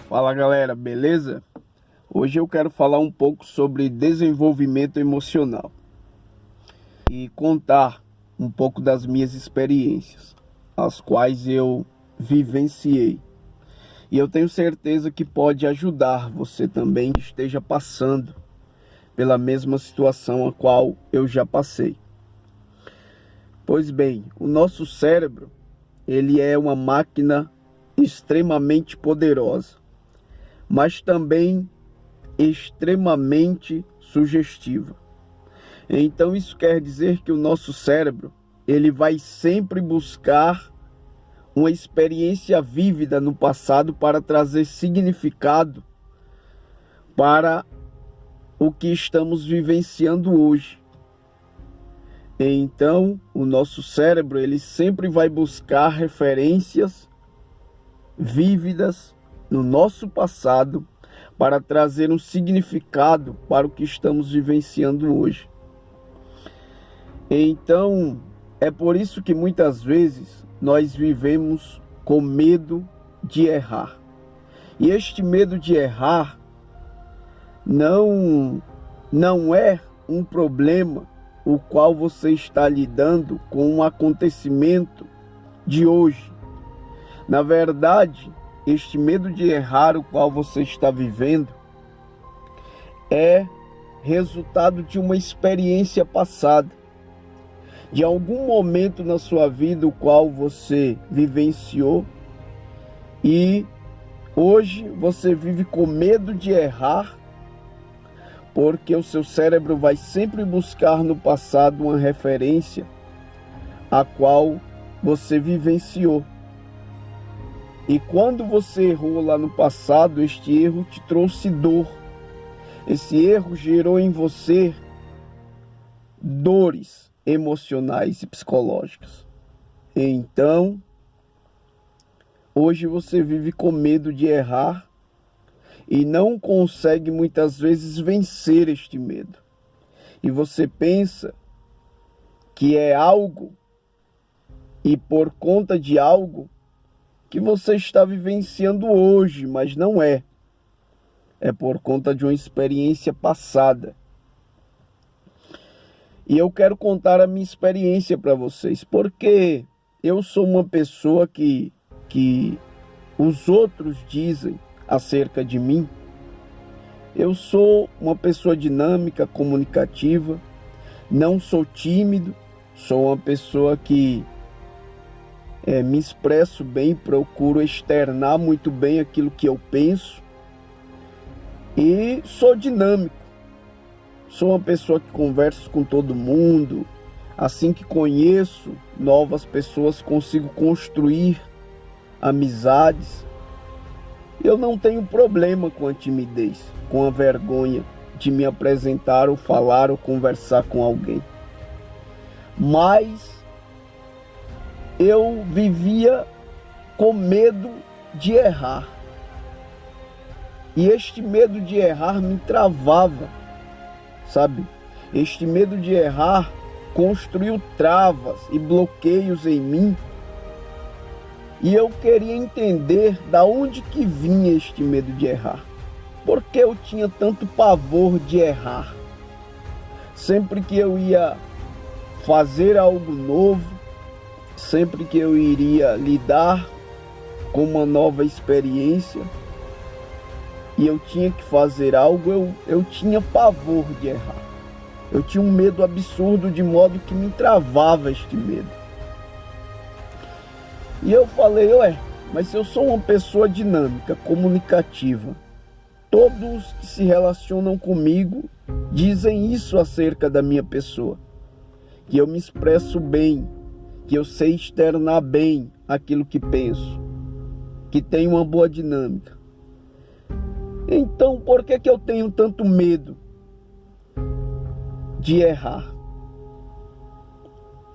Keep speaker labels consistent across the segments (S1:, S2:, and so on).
S1: Fala galera, beleza? Hoje eu quero falar um pouco sobre desenvolvimento emocional e contar um pouco das minhas experiências, as quais eu vivenciei. E eu tenho certeza que pode ajudar você também que esteja passando pela mesma situação a qual eu já passei. Pois bem, o nosso cérebro, ele é uma máquina extremamente poderosa, mas também extremamente sugestiva. Então isso quer dizer que o nosso cérebro, ele vai sempre buscar uma experiência vívida no passado para trazer significado para o que estamos vivenciando hoje. Então, o nosso cérebro, ele sempre vai buscar referências vívidas no nosso passado para trazer um significado para o que estamos vivenciando hoje. Então, é por isso que muitas vezes nós vivemos com medo de errar. E este medo de errar não é um problema o qual você está lidando com um acontecimento de hoje. Na verdade, este medo de errar o qual você está vivendo é resultado de uma experiência passada, de algum momento na sua vida o qual você vivenciou e hoje você vive com medo de errar, porque o seu cérebro vai sempre buscar no passado uma referência a qual você vivenciou. E quando você errou lá no passado, este erro te trouxe dor. Esse erro gerou em você dores emocionais e psicológicas. Então, hoje você vive com medo de errar e não consegue muitas vezes vencer este medo. E você pensa que é algo e por conta de algo que você está vivenciando hoje, mas não é. É por conta de uma experiência passada. E eu quero contar a minha experiência para vocês, porque eu sou uma pessoa que os outros dizem acerca de mim. Eu sou uma pessoa dinâmica, comunicativa, não sou tímido, sou uma pessoa que me expresso bem, procuro externar muito bem aquilo que eu penso e sou dinâmico. Sou uma pessoa que conversa com todo mundo, assim que conheço novas pessoas consigo construir amizades. Eu não tenho problema com a timidez, com a vergonha de me apresentar ou falar ou conversar com alguém. Mas eu vivia com medo de errar. E este medo de errar me travava, sabe? Este medo de errar construiu travas e bloqueios em mim. E eu queria entender da onde que vinha este medo de errar. Por que eu tinha tanto pavor de errar? Sempre que eu ia fazer algo novo, sempre que eu iria lidar com uma nova experiência e eu tinha que fazer algo, eu tinha pavor de errar. Eu tinha um medo absurdo, de modo que me travava este medo. E eu falei, mas eu sou uma pessoa dinâmica, comunicativa. Todos que se relacionam comigo dizem isso acerca da minha pessoa. Que eu me expresso bem, que eu sei externar bem aquilo que penso, que tenho uma boa dinâmica. Então, por que eu tenho tanto medo de errar?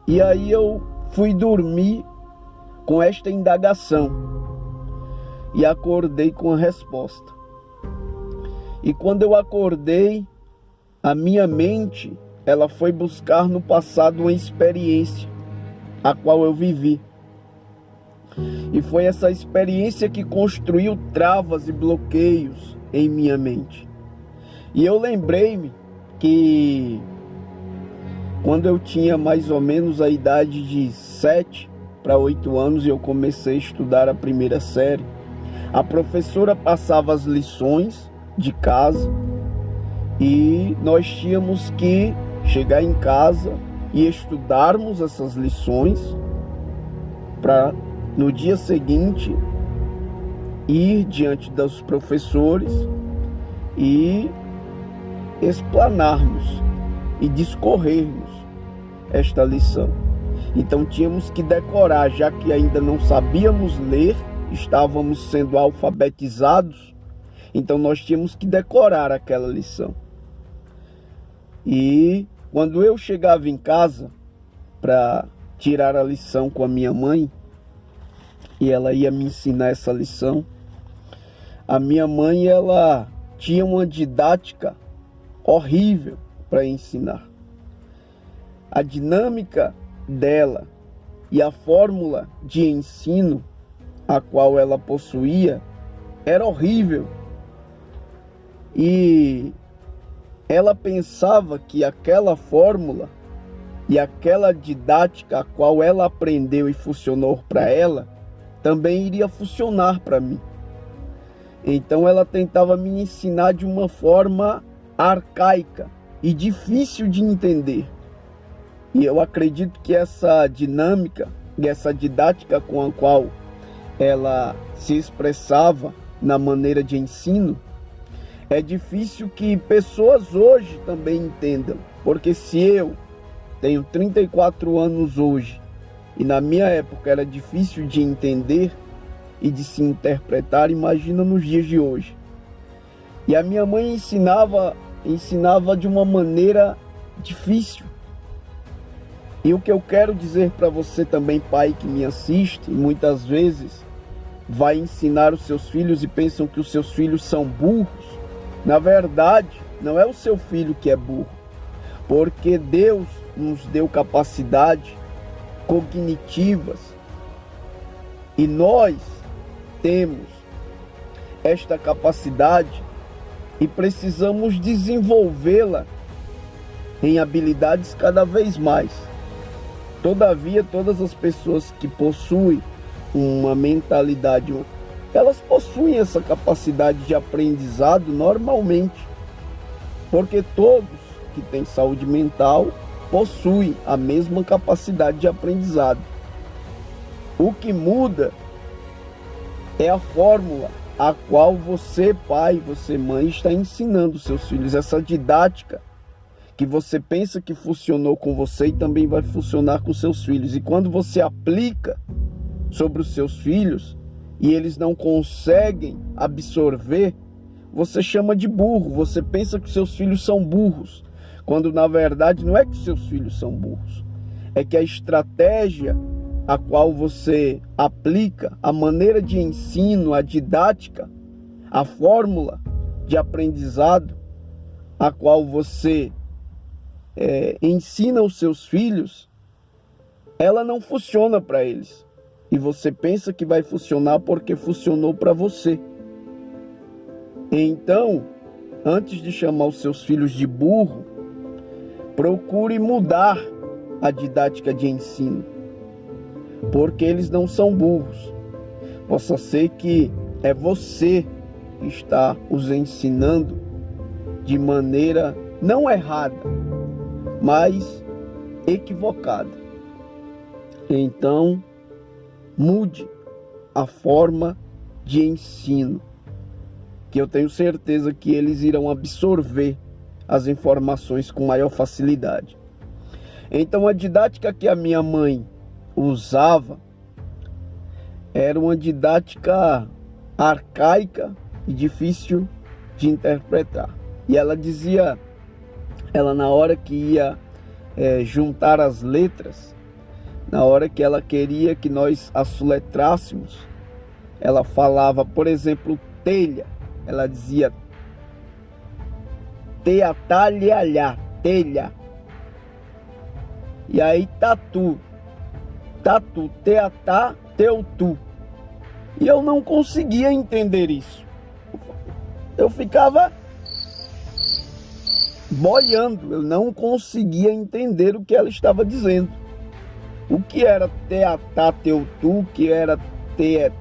S1: E aí eu fui dormir com esta indagação e acordei com a resposta. E quando eu acordei, a minha mente, ela foi buscar no passado uma experiência a qual eu vivi. E foi essa experiência que construiu travas e bloqueios em minha mente. E eu lembrei-me que quando eu tinha mais ou menos a idade de 7 para 8 anos e eu comecei a estudar a primeira série, a professora passava as lições de casa e nós tínhamos que chegar em casa e estudarmos essas lições para no dia seguinte ir diante dos professores e explanarmos e discorrermos esta lição. Então tínhamos que decorar, já que ainda não sabíamos ler, estávamos sendo alfabetizados, então nós tínhamos que decorar aquela lição. E quando eu chegava em casa para tirar a lição com a minha mãe, e ela ia me ensinar essa lição, a minha mãe, ela tinha uma didática horrível para ensinar. A dinâmica dela e a fórmula de ensino a qual ela possuía era horrível. E ela pensava que aquela fórmula e aquela didática a qual ela aprendeu e funcionou para ela também iria funcionar para mim. Então ela tentava me ensinar de uma forma arcaica e difícil de entender. E eu acredito que essa dinâmica e essa didática com a qual ela se expressava na maneira de ensino, é difícil que pessoas hoje também entendam. Porque se eu tenho 34 anos hoje, e na minha época era difícil de entender e de se interpretar, imagina nos dias de hoje. E a minha mãe ensinava de uma maneira difícil. E o que eu quero dizer para você também, pai que me assiste, muitas vezes vai ensinar os seus filhos e pensam que os seus filhos são burros. Na verdade, não é o seu filho que é burro, porque Deus nos deu capacidade cognitivas e nós temos esta capacidade e precisamos desenvolvê-la em habilidades cada vez mais. Todavia, todas as pessoas que possuem uma mentalidade, elas possuem essa capacidade de aprendizado normalmente, porque todos que têm saúde mental possuem a mesma capacidade de aprendizado. O que muda é a fórmula a qual você, pai, você, mãe, está ensinando seus filhos, essa didática que você pensa que funcionou com você e também vai funcionar com seus filhos. E quando você aplica sobre os seus filhos e eles não conseguem absorver, você chama de burro, você pensa que seus filhos são burros, quando na verdade não é que seus filhos são burros, é que a estratégia a qual você aplica, a maneira de ensino, a didática, a fórmula de aprendizado, a qual você ensina os seus filhos, ela não funciona para eles. E você pensa que vai funcionar porque funcionou para você. Então, antes de chamar os seus filhos de burro, procure mudar a didática de ensino, porque eles não são burros. Possa ser que é você que está os ensinando de maneira não errada, mas equivocada. Então, mude a forma de ensino, que eu tenho certeza que eles irão absorver as informações com maior facilidade. Então, a didática que a minha mãe usava era uma didática arcaica e difícil de interpretar. E ela dizia, na hora que ia juntar as letras, na hora que ela queria que nós as soletrássemos, ela falava, por exemplo, telha. Ela dizia teatalhalhá, telha. E aí tatu, teatá, teu tu. E eu não conseguia entender isso. Eu ficava boiando, eu não conseguia entender o que ela estava dizendo. O que era teatá teu tu, o que era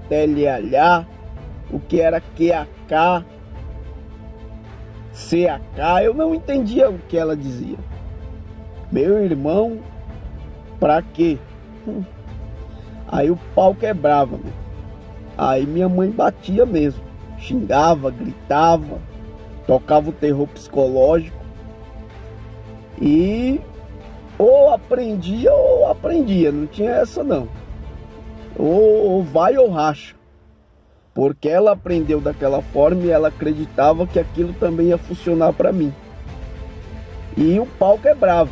S1: telhalhá, o que era queacá, seacá, eu não entendia o que ela dizia. Meu irmão, pra quê? Aí o pau quebrava, meu. Aí minha mãe batia mesmo, xingava, gritava, tocava o terror psicológico e ou aprendia, não tinha essa não. Ou vai ou racha, porque ela aprendeu daquela forma e ela acreditava que aquilo também ia funcionar para mim. E o pau quebrava.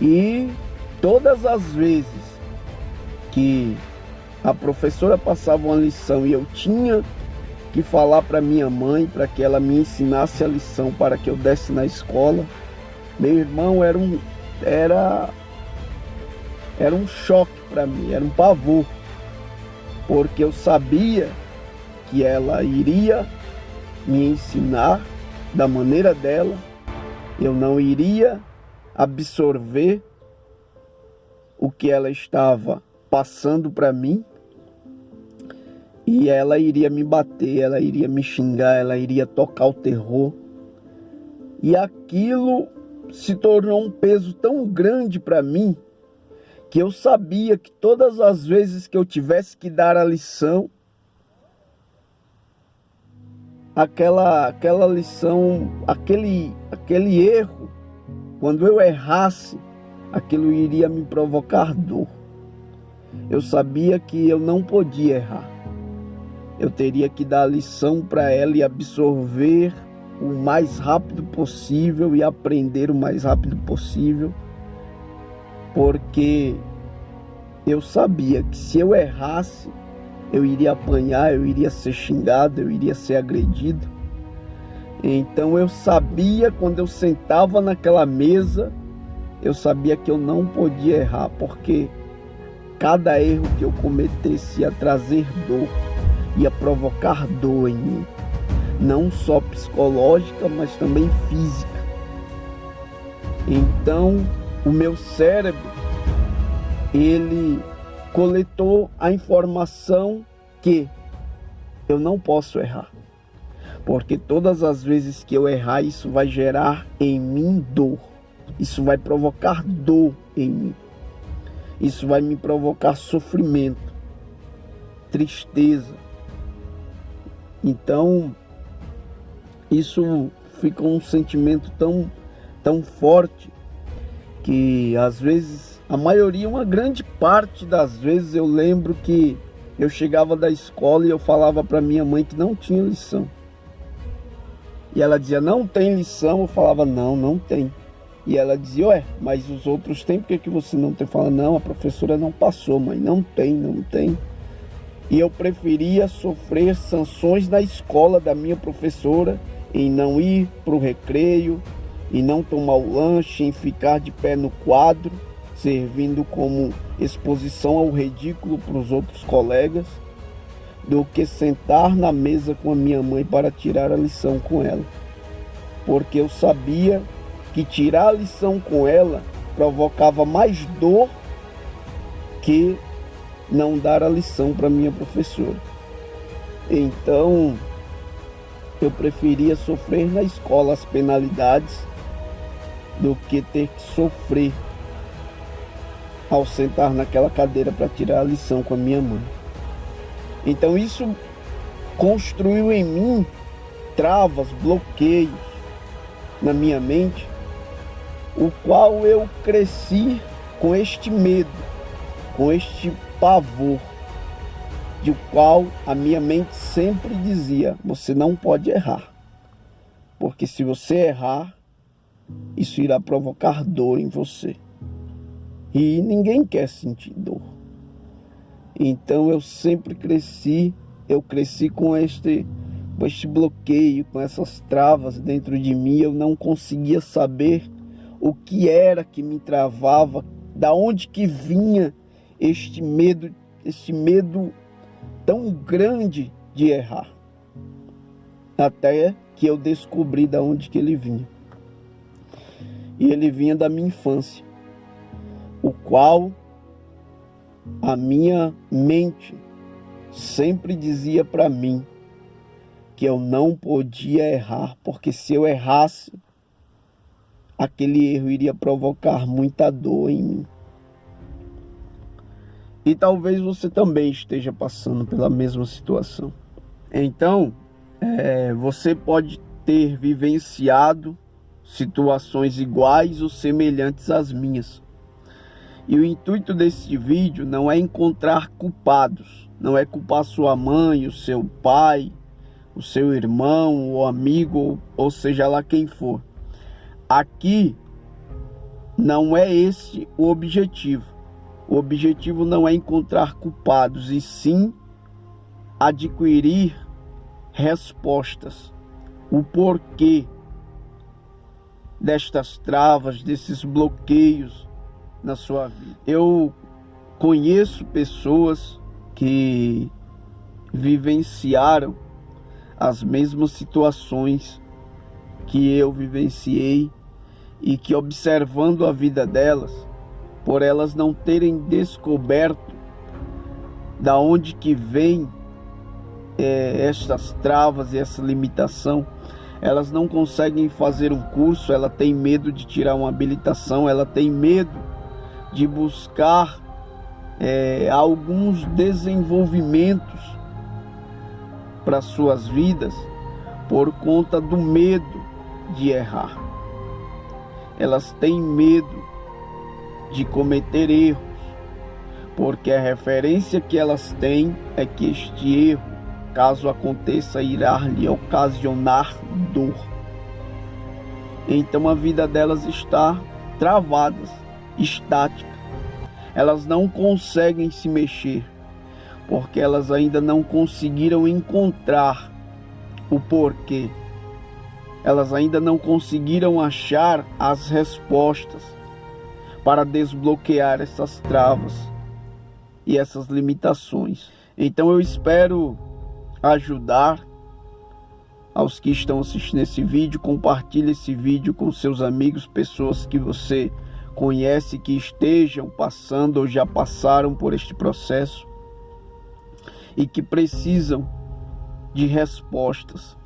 S1: E todas as vezes que a professora passava uma lição e eu tinha que falar para minha mãe para que ela me ensinasse a lição para que eu desse na escola, meu irmão, era um choque para mim, era um pavor, porque eu sabia que ela iria me ensinar da maneira dela, eu não iria absorver o que ela estava passando para mim, e ela iria me bater, ela iria me xingar, ela iria tocar o terror. E aquilo se tornou um peso tão grande para mim, que eu sabia que todas as vezes que eu tivesse que dar a lição, aquela lição, aquele erro, quando eu errasse, aquilo iria me provocar dor. Eu sabia que eu não podia errar. Eu teria que dar a lição para ela e absorver o mais rápido possível e aprender o mais rápido possível, porque eu sabia que se eu errasse, eu iria apanhar, eu iria ser xingado, eu iria ser agredido. Então eu sabia, quando eu sentava naquela mesa, eu sabia que eu não podia errar, porque cada erro que eu cometesse ia trazer dor, ia provocar dor em mim, não só psicológica, mas também física. Então o meu cérebro, ele coletou a informação que eu não posso errar, porque todas as vezes que eu errar, isso vai gerar em mim dor, isso vai provocar dor em mim, isso vai me provocar sofrimento, tristeza. Então isso fica um sentimento tão forte que às vezes, a maioria, uma grande parte das vezes, eu lembro que eu chegava da escola e eu falava para minha mãe que não tinha lição. E ela dizia, não tem lição? Eu falava, não tem. E ela dizia, ué, mas os outros têm, por que você não tem? Eu falava, não, a professora não passou, mãe, não tem. E eu preferia sofrer sanções na escola da minha professora em não ir para o recreio, em não tomar o lanche, em ficar de pé no quadro, servindo como exposição ao ridículo para os outros colegas, do que sentar na mesa com a minha mãe para tirar a lição com ela. Porque eu sabia que tirar a lição com ela provocava mais dor que não dar a lição para minha professora. Então eu preferia sofrer na escola as penalidades do que ter que sofrer ao sentar naquela cadeira para tirar a lição com a minha mãe. Então isso construiu em mim travas, bloqueios na minha mente, o qual eu cresci com este medo, com este pavor, de qual a minha mente sempre dizia, você não pode errar, porque se você errar, isso irá provocar dor em você. E ninguém quer sentir dor. Então eu sempre cresci com este bloqueio, com essas travas dentro de mim. Eu não conseguia saber o que era que me travava, da onde que vinha este medo este medo tão grande de errar. Até que eu descobri de onde que ele vinha. E ele vinha da minha infância, o qual a minha mente sempre dizia para mim que eu não podia errar, porque se eu errasse, aquele erro iria provocar muita dor em mim. E talvez você também esteja passando pela mesma situação. Então, você pode ter vivenciado situações iguais ou semelhantes às minhas. E o intuito desse vídeo não é encontrar culpados, não é culpar sua mãe, o seu pai, o seu irmão, o amigo, ou seja lá quem for. Aqui não é esse o objetivo. O objetivo não é encontrar culpados, e sim adquirir respostas. O porquê destas travas, desses bloqueios na sua vida. Eu conheço pessoas que vivenciaram as mesmas situações que eu vivenciei e que, observando a vida delas, por elas não terem descoberto da onde que vem estas travas e essa limitação, elas não conseguem fazer um curso, ela tem medo de tirar uma habilitação, ela tem medo de buscar alguns desenvolvimentos para suas vidas por conta do medo de errar. Elas têm medo de cometer erros, porque a referência que elas têm é que este erro, caso aconteça, irá lhe ocasionar dor. Então a vida delas está travada, estática. Elas não conseguem se mexer, porque elas ainda não conseguiram encontrar o porquê. Elas ainda não conseguiram achar as respostas para desbloquear essas travas e essas limitações. Então eu espero ajudar aos que estão assistindo esse vídeo. Compartilhe esse vídeo com seus amigos, pessoas que você conhece que estejam passando ou já passaram por este processo e que precisam de respostas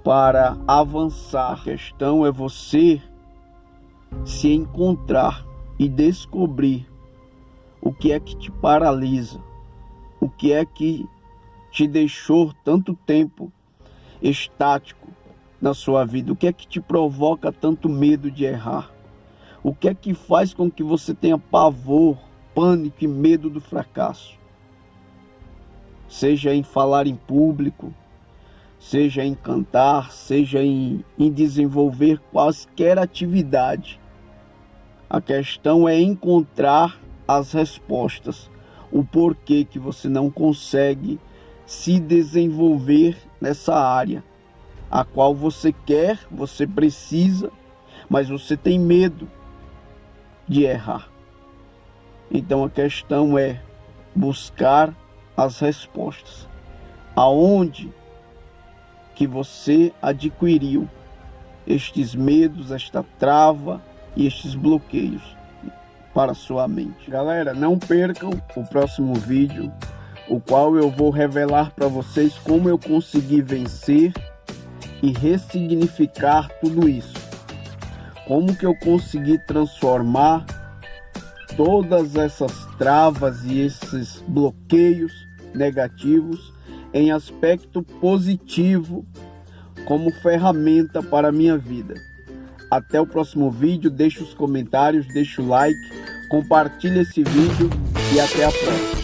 S1: para avançar. A questão é você se encontrar e descobrir o que é que te paralisa, o que é que te deixou tanto tempo estático na sua vida, o que é que te provoca tanto medo de errar, o que é que faz com que você tenha pavor, pânico e medo do fracasso, seja em falar em público, seja em cantar, seja em desenvolver quaisquer atividade. A questão é encontrar as respostas, o porquê que você não consegue se desenvolver nessa área, a qual você quer, você precisa, mas você tem medo de errar. Então a questão é buscar as respostas. Aonde que você adquiriu estes medos, esta trava e estes bloqueios para sua mente? Galera, não percam o próximo vídeo, o qual eu vou revelar para vocês como eu consegui vencer e ressignificar tudo isso. Como que eu consegui transformar todas essas travas e esses bloqueios negativos em aspecto positivo como ferramenta para a minha vida. Até o próximo vídeo, deixe os comentários, deixe o like, compartilhe esse vídeo e até a próxima.